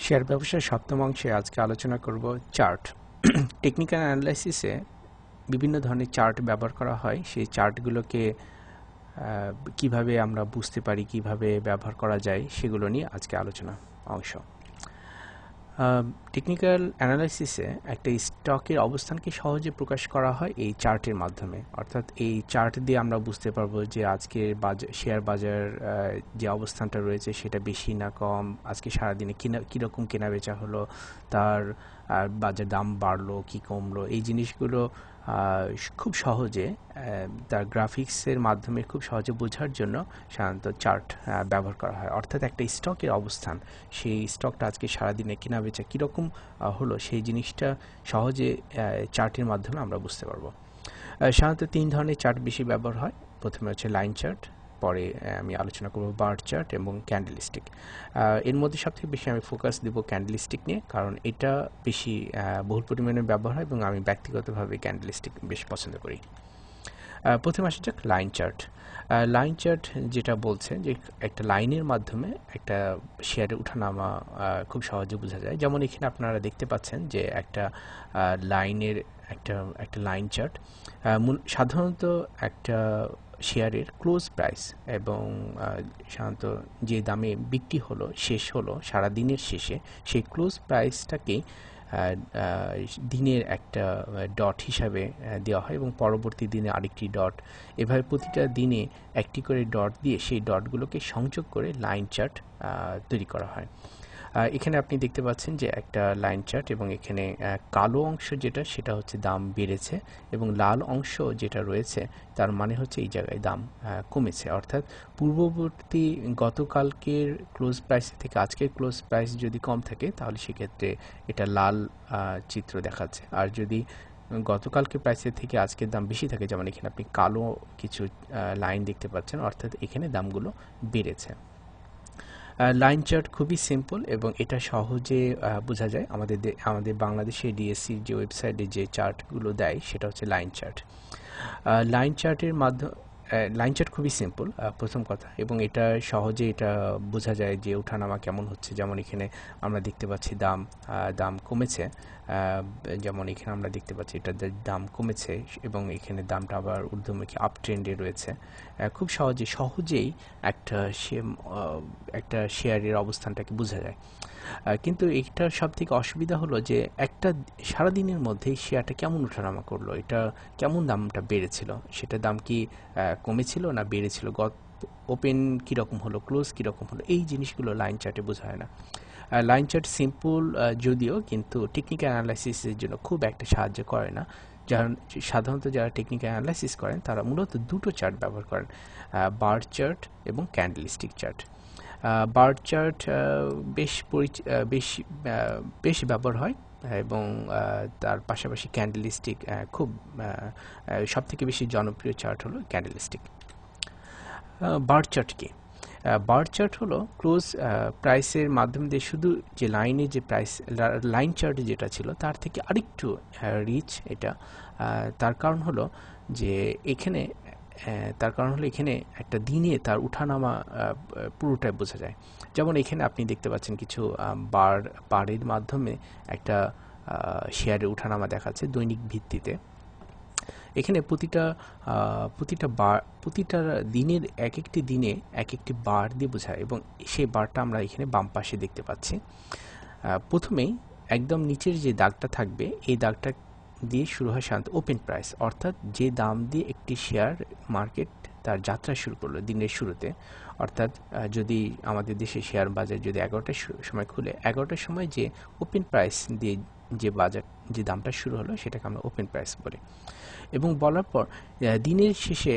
Share ব্যবসার সপ্তম অংশে আজকে আলোচনা করব চার্ট। টেকনিক্যাল অ্যানালাইসিসে বিভিন্ন ধরনের চার্ট ব্যবহার করা হয়। সেই চার্টগুলোকে কিভাবে আমরা বুঝতে পারি, কিভাবে ব্যবহার করা যায়, সেগুলো নিয়ে আজকে আলোচনা অংশ। টেকনিক্যাল অ্যানালাইসিসে একটা স্টকের অবস্থানকে সহজে প্রকাশ করা হয় এই চার্টের মাধ্যমে। অর্থাৎ এই চার্ট দিয়ে আমরা বুঝতে পারবো যে আজকের শেয়ার বাজার যে অবস্থানটা রয়েছে সেটা বেশি না কম, আজকে সারাদিনে কীরকম কেনা বেচা হলো, তার বাজার দাম বাড়লো কি কমলো, এই জিনিসগুলো খুব সহজে তার গ্রাফিক্সের মাধ্যমে খুব সহজে বোঝার জন্য সাধারণত চার্ট ব্যবহার করা হয়। অর্থাৎ একটা স্টকের অবস্থান, সেই স্টকটা আজকে সারাদিনে কেনা বেচা কীরকম হলো, সেই জিনিসটা সহজে চার্টের মাধ্যমে আমরা বুঝতে পারবো। সাধারণত তিন ধরনের চার্ট বেশি ব্যবহার হয়। প্রথমে হচ্ছে লাইন চার্ট, পরে আমি আলোচনা করব বার চার্ট এবং ক্যান্ডেলস্টিক। এর মধ্যে সবথেকে বেশি আমি ফোকাস দেব ক্যান্ডেলস্টিক নিয়ে, কারণ এটা বেশি বহুল পরিমাণে ব্যবহার হয় এবং আমি ব্যক্তিগতভাবে ক্যান্ডেলস্টিক বেশ পছন্দ করি। প্রথমে আসা যাক লাইন চার্ট। লাইন চার্ট যেটা বলছে যে একটা লাইনের মাধ্যমে একটা শেয়ারের উঠানামা খুব সহজে বোঝা যায়। যেমন এখানে আপনারা দেখতে পাচ্ছেন যে একটা লাইনের একটা লাইন চার্ট। সাধারণত একটা শেয়ারের ক্লোজ প্রাইস এবং সাধারণত যে দামে বিক্রি হলো, শেষ হলো সারাদিনের শেষে, সেই ক্লোজ প্রাইসটাকেই দিনের একটা ডট হিসাবে দেওয়া হয় এবং পরবর্তী দিনে আরেকটি ডট, এভাবে প্রতিটা দিনে একটি করে ডট দিয়ে সেই ডটগুলোকে সংযোগ করে লাইন চার্ট তৈরি করা হয়। এখানে আপনি দেখতে পাচ্ছেন যে একটা লাইন চার্ট, এবং এখানে কালো অংশ যেটা সেটা হচ্ছে দাম বেড়েছে, এবং লাল অংশ যেটা রয়েছে তার মানে হচ্ছে এই জায়গায় দাম কমেছে। অর্থাৎ পূর্ববর্তী গতকালকের ক্লোজ প্রাইস থেকে আজকের ক্লোজ প্রাইস যদি কম থাকে তাহলে সেক্ষেত্রে এটা লাল চিত্র দেখাচ্ছে, আর যদি গতকালকে প্রাইসের থেকে আজকের দাম বেশি থাকে, যেমন এখানে আপনি কালো কিছু লাইন দেখতে পাচ্ছেন, অর্থাৎ এখানে দামগুলো বেড়েছে। লাইন চার্ট খুবই সিম্পল এবং এটা সহজে বোঝা যায়। আমাদের বাংলাদেশে ডিএসসির যে ওয়েবসাইটে যে চার্টগুলো দেয় সেটা হচ্ছে লাইন চার্ট। লাইন চার্টের মাধ্যমে লাইন চার্ট খুবই সিম্পল, প্রথম কথা, এবং এটা সহজে এটা বোঝা যায় যে ওঠানামা কেমন হচ্ছে। যেমন এখানে আমরা দেখতে পাচ্ছি দাম কমেছে, যেমন এখানে আমরা দেখতে পাচ্ছি এটার দাম কমেছে এবং এখানে দামটা আবার ঊর্ধ্বমুখী আপ ট্রেন্ডে রয়েছে। খুব সহজেই একটা শেয়ারের অবস্থানটাকে বোঝা যায়। কিন্তু এইটার সবথেকে অসুবিধা হলো যে একটা সারাদিনের মধ্যে শেয়ারটা কেমন ওঠানামা করলো, এটা কেমন দামটা বেড়েছিল, সেটা দাম কি কমেছিল না বেড়েছিল, ওপেন কীরকম হলো, ক্লোজ কীরকম হলো, এই জিনিসগুলো লাইন চার্টে বোঝা হয় না। লাইন চার্ট সিম্পল যদিও, কিন্তু টেকনিক্যাল অ্যানালাইসিসের জন্য খুব একটা সাহায্য করে না। সাধারণত যারা টেকনিক্যাল অ্যানালাইসিস করেন তারা মূলত দুটো চার্ট ব্যবহার করেন, বার চার্ট এবং ক্যান্ডেলস্টিক চার্ট। বার চার্ট বেশ ব্যবহার হয়, এবং তার পাশাপাশি ক্যান্ডেলস্টিক খুব সবথেকে বেশি জনপ্রিয় চার্ট হলো ক্যান্ডেলস্টিক। বার চার্ট কি? বার চার্ট হলো ক্লোজ প্রাইসের মাধ্যম দিয়ে শুধু যে লাইনে যে প্রাইস, লাইন চার্টে যেটা ছিল তার থেকে আরেকটু রিচ এটা। তার কারণ হলো যে এখানে একটা দিনে তার উঠানামা পুরোটাই বোঝা যায়। যেমন এখানে আপনি দেখতে পাচ্ছেন কিছু বারের মাধ্যমে একটা শেয়ারের উঠানামা দেখাচ্ছে দৈনিক ভিত্তিতে। এখানে প্রতিটা দিনের এক একটি দিনে এক একটি বার দিয়ে বোঝায়, এবং সেই বারটা আমরা এখানে বাম পাশে দেখতে পাচ্ছি। প্রথমেই একদম নিচের যে দাগটা থাকবে, এই দাগটা দিয়ে শুরু হয় সাধারণত ওপেন প্রাইস, অর্থাৎ যে দাম দিয়ে একটি শেয়ার মার্কেট তার যাত্রা শুরু করলো দিনের শুরুতে। অর্থাৎ যদি আমাদের দেশে শেয়ার বাজার যদি 11টার সময় খুলে, 11টার সময় যে ওপেন প্রাইস দিয়ে যে দামটা শুরু হলো সেটাকে আমরা ওপেন প্রাইস বলি। এবং বলার পর দিনের শেষে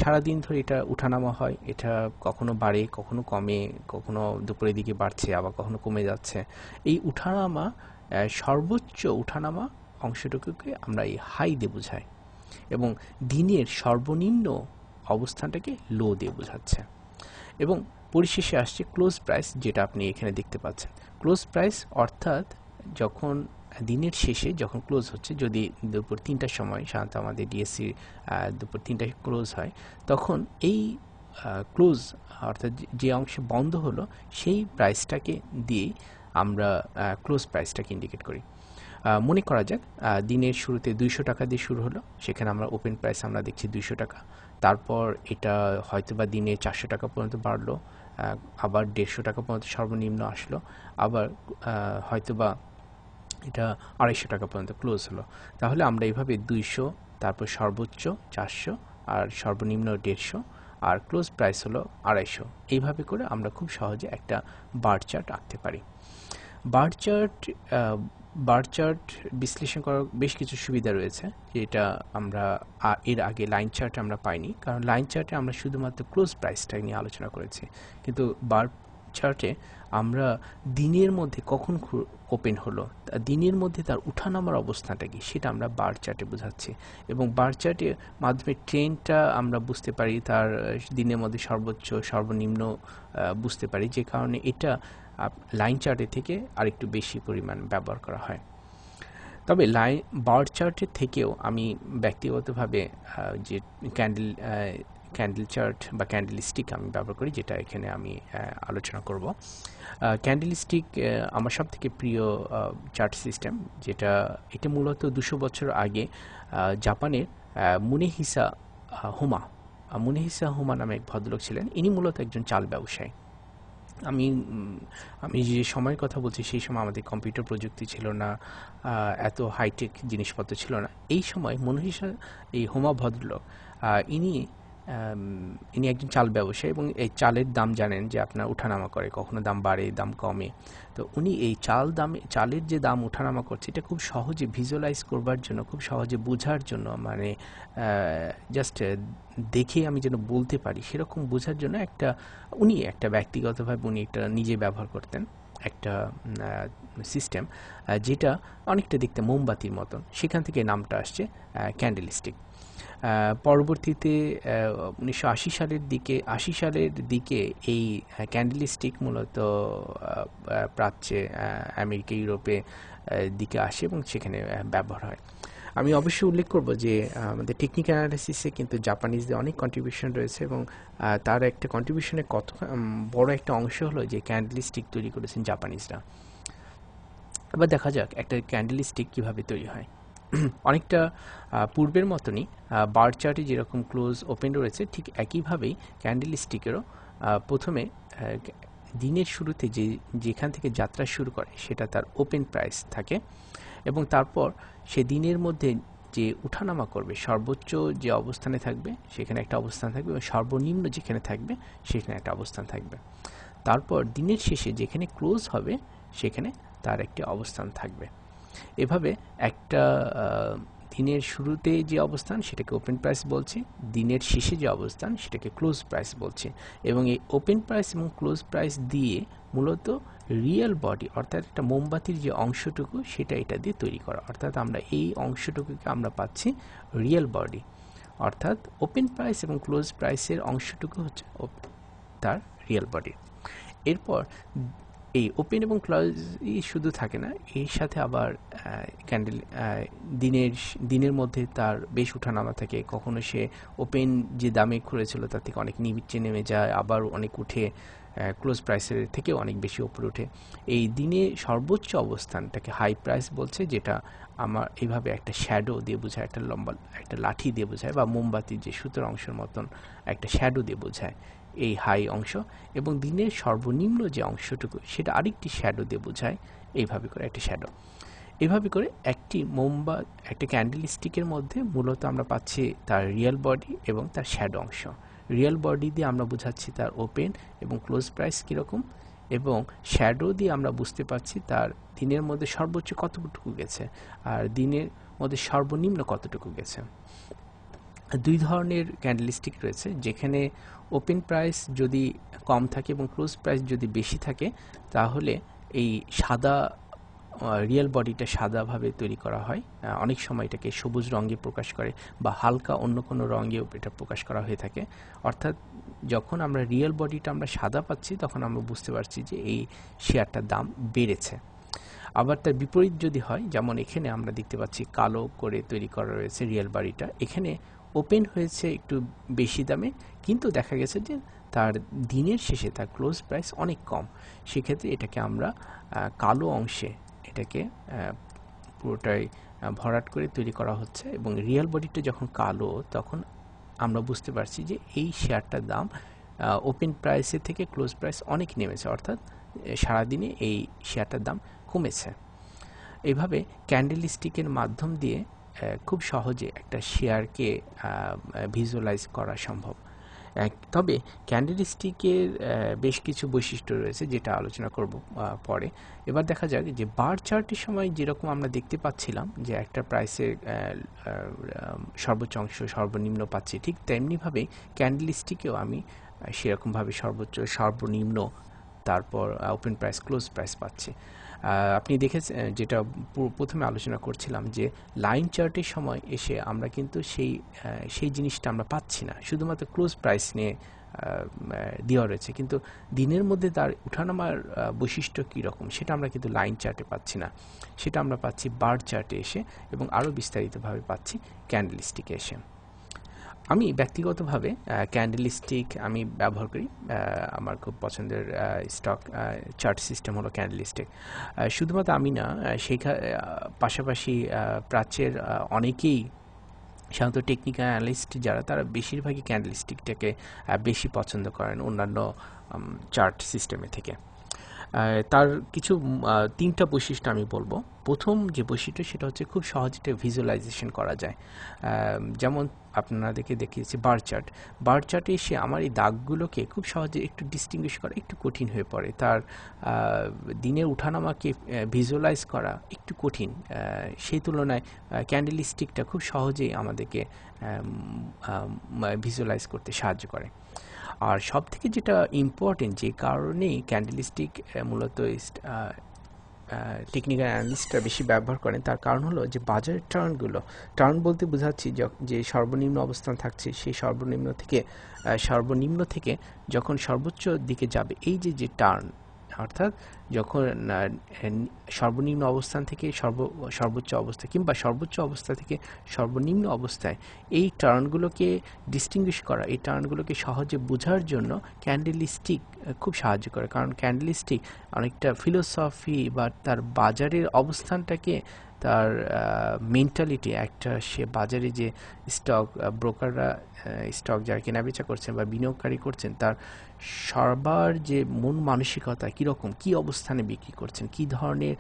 সারাদিন ধরে এটা উঠানামা হয়, এটা কখনো বাড়ে, কখনো কমে, কখনো দুপুরের দিকে বাড়ছে, আবার কখনো কমে যাচ্ছে। এই উঠানামা, সর্বোচ্চ উঠানামা অংশটুকুকে আমরা এই হাই দিয়ে বোঝাই, এবং দিনের সর্বনিম্ন অবস্থানটাকে লো দিয়ে বোঝাচ্ছে। এবং পরিশেষে আসছে ক্লোজ প্রাইস, যেটা আপনি এখানে দেখতে পাচ্ছেন। ক্লোজ প্রাইস অর্থাৎ যখন দিনের শেষে যখন ক্লোজ হচ্ছে, যদি দুপুর 3টার সময়, সাধারণত আমাদের ডিএসসি দুপুর 3টায় ক্লোজ হয়, তখন এই ক্লোজ অর্থাৎ যে অংশে বন্ধ হলো সেই প্রাইসটাকে দিয়ে আমরা ক্লোজ প্রাইসটাকে ইন্ডিকেট করি। মনে করা যাক দিনের শুরুতে 200 টাকা দিয়ে শুরু হলো, সেখানে আমরা ওপেন প্রাইস আমরা দেখছি 200 টাকা, তারপর এটা হয়তোবা দিনে 400 টাকা পর্যন্ত বাড়লো, আবার 150 টাকা পর্যন্ত সর্বনিম্ন আসলো, আবার হয়তোবা এটা 250 টাকা পর্যন্ত ক্লোজ হলো। তাহলে আমরা এইভাবে 200, তারপর সর্বোচ্চ 400, আর সর্বনিম্ন 150, আর ক্লোজ প্রাইস হলো 250। এইভাবে করে আমরা খুব সহজে একটা বার চার্ট আঁকতে পারি। বার চার্ট বিশ্লেষণ করার বেশ কিছু সুবিধা রয়েছে, যেটা আমরা এর আগে লাইন চার্টে আমরা পাইনি, কারণ লাইন চার্টে আমরা শুধুমাত্র ক্লোজ প্রাইসটা নিয়ে আলোচনা করেছি, কিন্তু বার চার্টে আমরা দিনের মধ্যে কখন ওপেন হলো, দিনের মধ্যে তার উঠানামার অবস্থাটা কি, সেটা আমরা বার চার্টে বোঝাচ্ছি, এবং বার চার্টের মাধ্যমে ট্রেন্ডটা আমরা বুঝতে পারি, তার দিনের মধ্যে সর্বোচ্চ সর্বনিম্ন বুঝতে পারি, যে কারণে এটা লাইন চার্টের থেকে আরেকটু বেশি পরিমাণ ব্যবহার করা হয়। তবে বার চার্টের থেকেও আমি ব্যক্তিগতভাবে যে ক্যান্ডেল চার্ট বা ক্যান্ডেল স্টিক আমি ব্যবহার করি, যেটা এখানে আমি আলোচনা করব। ক্যান্ডেল স্টিক আমার সব থেকে প্রিয় চার্ট সিস্টেম, এটা মূলত 200 বছর আগে জাপানের মুনেহিসা হোমা নামে এক ভদ্রলোক ছিলেন। ইনি মূলত একজন চাল ব্যবসায়ী। আমি যে সময়ের কথা বলছি, সেই সময় আমাদের কম্পিউটার প্রযুক্তি ছিল না, এত হাইটেক জিনিসপত্র ছিল না। এই সময় মুনেহিসা এই হোমা ভদ্রলোক ইনি একজন চাল ব্যবসায়ী, এবং এই চালের দাম জানেন যে আপনার উঠানামা করে, কখনো দাম বাড়ে, দাম কমে। তো উনি এই চালের যে দাম উঠানামা করছে, এটা খুব সহজে ভিজুয়ালাইজ করবার জন্য, খুব সহজে বোঝার জন্য, মানে জাস্ট দেখে আমি যেন বলতে পারি সেরকম বোঝার জন্য উনি ব্যক্তিগতভাবে উনি একটা নিজে ব্যবহার করতেন একটা সিস্টেম, যেটা অনেকটা দেখতে মোমবাতির মতন। সেখান থেকে নামটা আসছে ক্যান্ডেল স্টিক। পরবর্তীতে 1980 সালের দিকে এই ক্যান্ডেল স্টিক মূলত প্রাচ্যে, আমেরিকা, ইউরোপে দিকে আসে এবং সেখানে ব্যবহার হয়। আমি অবশ্যই উল্লেখ করব যে আমাদের টেকনিক্যাল অ্যানালিসিসে কিন্তু জাপানিজদের অনেক কন্ট্রিবিউশন রয়েছে, এবং তার একটা কন্ট্রিবিউশনের কত বড় একটা অংশ হলো যে ক্যান্ডেল স্টিক তৈরি করেছেন জাপানিজরা। এবার দেখা যাক একটা ক্যান্ডেল স্টিক কীভাবে তৈরি হয়। অনেকটা পূর্বের মতনই বার চার্টে যেরকম ক্লোজ ওপেন রয়েছে, ঠিক একইভাবেই ক্যান্ডেল স্টিকেরও প্রথমে দিনের শুরুতে যেখান থেকে যাত্রা শুরু করে সেটা তার ওপেন প্রাইস থাকে, এবং তারপর সে দিনের মধ্যে যে উঠানামা করবে, সর্বোচ্চ যে অবস্থানে থাকবে সেখানে একটা অবস্থান থাকবে, এবং সর্বনিম্ন যেখানে থাকবে সেখানে একটা অবস্থান থাকবে। তারপর দিনের শেষে যেখানে ক্লোজ হবে সেখানে তার একটি অবস্থান থাকবে। এভাবে একটা দিনের শুরুতে যে অবস্থান সেটাকে ওপেন প্রাইস বলছে, দিনের শেষে যে অবস্থান সেটাকে ক্লোজ প্রাইস বলছে, এবং এই ওপেন প্রাইস এবং ক্লোজ প্রাইস দিয়ে মূলত রিয়েল বডি, অর্থাৎ একটা মোমবাতির যে অংশটুকু সেটা এটা দিয়ে তৈরি করা, অর্থাৎ আমরা এই অংশটুকুকে আমরা পাচ্ছি রিয়েল বডি, অর্থাৎ ওপেন প্রাইস এবং ক্লোজ প্রাইসের অংশটুকু হচ্ছে তার রিয়েল বডি। এরপর এই ওপেন এবং ক্লোজই শুধু থাকে না, এর সাথে আবার ক্যান্ডেল দিনের মধ্যে তার বেশ উঠানামা থাকে। কখনো সে ওপেন যে দামে খুলেছিল তার থেকে অনেক নিচে নেমে যায়, আবার অনেক উঠে ক্লোজ প্রাইসের থেকেও অনেক বেশি উপরে ওঠে। এই দিনে সর্বোচ্চ অবস্থানটাকে হাই প্রাইস বলছে, যেটা আমার এইভাবে একটা শ্যাডো দিয়ে বোঝায়, একটা লম্বা একটা লাঠি দিয়ে বোঝায়, বা মোমবাতির যে সুতোর অংশের মতন একটা শ্যাডো দিয়ে বোঝায় এই হাই অংশ, এবং দিনের সর্বনিম্ন যে অংশটুকু সেটা আরেকটি শ্যাডো দিয়ে বোঝায়, এইভাবে করে একটা শ্যাডো। এভাবে করে একটা ক্যান্ডেল স্টিকের মধ্যে মূলত আমরা পাচ্ছি তার রিয়েল বডি এবং তার শ্যাডো অংশ। রিয়েল বডি দিয়ে আমরা বোঝাচ্ছি তার ওপেন এবং ক্লোজ প্রাইস কীরকম, এবং শ্যাডো দিয়ে আমরা বুঝতে পারছি তার দিনের মধ্যে সর্বোচ্চ কতটুকু গেছে আর দিনের মধ্যে সর্বনিম্ন কতটুকু গেছে। দুই ধরনের ক্যান্ডেল স্টিক রয়েছে, যেখানে ওপেন প্রাইস যদি কম থাকে এবং ক্লোজ প্রাইস যদি বেশি থাকে, তাহলে এই সাদা রিয়েল বডিটা সাদাভাবে তৈরি করা হয়। অনেক সময় এটাকে সবুজ রঙে প্রকাশ করে, বা হালকা অন্য কোনো রঙেও এটা প্রকাশ করা হয়ে থাকে। অর্থাৎ যখন আমরা রিয়েল বডিটা আমরা সাদা পাচ্ছি, তখন আমরা বুঝতে পারছি যে এই শেয়ারটার দাম বেড়েছে। আবার তার বিপরীত যদি হয়, যেমন এখানে আমরা দেখতে পাচ্ছি কালো করে তৈরি করা রয়েছে রিয়েল বডিটা, এখানে ওপেন হয়েছে একটু বেশি দামে, কিন্তু দেখা গেছে যে তার দিনের শেষে তার ক্লোজ প্রাইস অনেক কম, সেক্ষেত্রে এটাকে আমরা কালো অংশে এটাকে পুরোটাই ভরাট করে তৈরি করা হচ্ছে, এবং রিয়েল বডিটা যখন কালো তখন আমরা বুঝতে পারছি যে এই শেয়ারটার দাম ওপেন প্রাইসের থেকে ক্লোজ প্রাইস অনেক নেমেছে, অর্থাৎ সারাদিনে এই শেয়ারটার দাম কমেছে। এইভাবে ক্যান্ডেলস্টিকের মাধ্যম দিয়ে খুব সহজে একটা শেয়ারকে ভিজুয়ালাইজ করা সম্ভব। তবে ক্যান্ডেলস্টিকের বেশ কিছু বৈশিষ্ট্য রয়েছে যেটা আলোচনা করব পরে। এবার দেখা যাক যে বার চার্টের সময় যেরকম আমরা দেখতে পাচ্ছিলাম যে একটা প্রাইসের সর্বোচ্চ অংশ সর্বনিম্ন পাচ্ছি, ঠিক তেমনিভাবে ক্যান্ডেলস্টিকেও আমি সেরকমভাবে সর্বোচ্চ সর্বনিম্ন তারপর ওপেন প্রাইস ক্লোজ প্রাইস পাচ্ছি। আপনি দেখেছেন যেটা প্রথমে আলোচনা করছিলাম যে লাইন চার্টের সময় এসে আমরা কিন্তু সেই জিনিসটা আমরা পাচ্ছি না, শুধুমাত্র ক্লোজ প্রাইস নিয়ে দেওয়া রয়েছে, কিন্তু দিনের মধ্যে তার উঠানামার বৈশিষ্ট্য কীরকম সেটা আমরা কিন্তু লাইন চার্টে পাচ্ছি না, সেটা আমরা পাচ্ছি বার চার্টে এসে, এবং আরও বিস্তারিতভাবে পাচ্ছি ক্যান্ডেলস্টিকে এসে। আমি ব্যক্তিগতভাবে ক্যান্ডেলস্টিক আমি ব্যবহার করি, আমার খুব পছন্দের স্টক চার্ট সিস্টেম হলো ক্যান্ডেলস্টিক। শুধুমাত্র আমি না, পাশাপাশি প্রাচ্যের অনেকেই সাধারণত টেকনিক্যাল অ্যানালিস্ট যারা, তারা বেশিরভাগই ক্যান্ডেলস্টিকটাকে বেশি পছন্দ করেন অন্যান্য চার্ট সিস্টেমে থেকে। তার কিছু তিনটা বৈশিষ্ট্য আমি বলবো। প্রথম যে বৈশিষ্ট্য সেটা হচ্ছে খুব সহজে এটা ভিজুয়ালাইজেশন করা যায়। যেমন আপনাদেরকে দেখিয়েছি বার চার্টে এসে আমার এই দাগগুলোকে খুব সহজে একটু ডিস্টিংগুইশ করা একটু কঠিন হয়ে পড়ে, তার দিনের উঠানামাকে ভিজুয়ালাইজ করা একটু কঠিন, সেই তুলনায় ক্যান্ডেলস্টিকটা খুব সহজেই আমাদেরকে ভিজুয়ালাইজ করতে সাহায্য করে। আর সব থেকে যেটা ইম্পর্টেন্ট, যে কারণেই ক্যান্ডেলস্টিক মূলত টেকনিক্যাল অ্যানালিস্টরা বেশি ব্যবহার করেন, তার কারণ হলো যে বাজারের টার্ন বলতে বোঝাচ্ছি যে সর্বনিম্ন অবস্থান থাকছে সেই সর্বনিম্ন থেকে যখন সর্বোচ্চ দিকে যাবে, এই যে টার্ন, অর্থাৎ যখন সর্বনিম্ন অবস্থান থেকে সর্বোচ্চ অবস্থা কিংবা সর্বোচ্চ অবস্থা থেকে সর্বনিম্ন অবস্থায় এই টার্নগুলোকে ডিস্টিংগুইশ করা, এই টার্নগুলোকে সহজে বোঝার জন্য ক্যান্ডেলস্টিক খুব সাহায্য করে। কারণ ক্যান্ডেলস্টিক অনেকটা ফিলোসফি বা তার বাজারের অবস্থানটাকে, তার মেন্টালিটি, একটা সে বাজারে যে স্টক ব্রোকাররা স্টক যারা কেনাবেচা করছেন বা বিনিয়োগকারী করছেন, তার সবার যে মন মানসিকতা কীরকম, কী অবস্থানে বিক্রি করছেন, কী ধরনের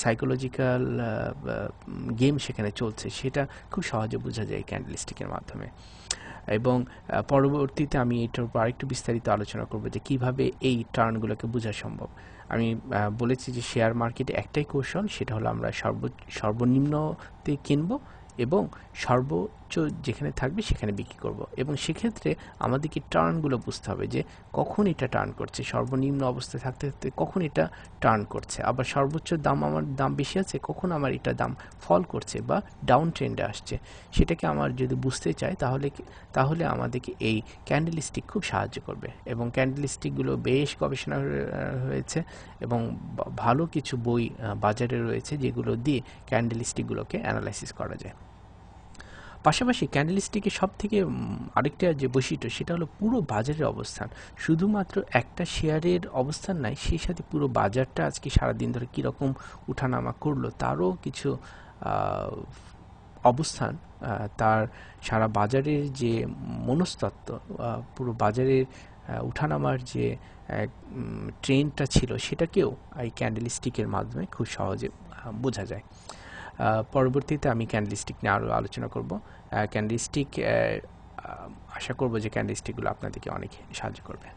সাইকোলজিক্যাল গেম সেখানে চলছে, সেটা খুব সহজে বোঝা যায় ক্যান্ডেলস্টিকের মাধ্যমে। এবং পরবর্তীতে আমি এটার উপর আরেকটু বিস্তারিত আলোচনা করব যে কিভাবে এই টার্নগুলোকে বোঝা সম্ভব। আমি বলেছি যে শেয়ার মার্কেটে একটাই কৌশল, সেটা হলো আমরা সর্বনিম্নতে কিনবো এবং সর্বোচ্চ যেখানে থাকবে সেখানে বিক্রি করব, এবং সেক্ষেত্রে আমাদেরকে টার্নগুলো বুঝতে হবে যে কখন এটা টার্ন করছে, সর্বনিম্ন অবস্থায় থাকতে থাকতে কখন এটা টার্ন করছে, আবার সর্বোচ্চ আমার দাম বেশি আছে কখন আমার এটা দাম ফল করছে বা ডাউন ট্রেন্ডে আসছে, সেটাকে আমার যদি বুঝতে চাই তাহলে আমাদেরকে এই ক্যান্ডেলস্টিক খুব সাহায্য করবে। এবং ক্যান্ডেলস্টিকগুলো বেশ গবেষণা হয়েছে এবং ভালো কিছু বই বাজারে রয়েছে যেগুলো দিয়ে ক্যান্ডেলস্টিকগুলোকে অ্যানালাইসিস করা যায়। পাশাপাশি ক্যান্ডেলস্টিকের সব থেকে আরেকটা যে বৈশিষ্ট্য সেটা হলো পুরো বাজারের অবস্থান, শুধুমাত্র একটা শেয়ারের অবস্থান নাই, সেই সাথে পুরো বাজারটা আজকে সারাদিন ধরে কীরকম উঠানামা করলো তারও কিছু অবস্থান, তার সারা বাজারের যে মনস্তত্ত্ব, পুরো বাজারের উঠানামার যে ট্রেন্ডটা ছিল সেটাকেও এই ক্যান্ডেলস্টিকের মাধ্যমে খুব সহজে বোঝা যায়। পরবর্তীতে আমি ক্যান্ডেলস্টিক নিয়ে আরও আলোচনা করব। ক্যান্ডেলস্টিক আশা করব যে ক্যান্ডেলস্টিকগুলো আপনাদেরকে অনেক সাহায্য করবে।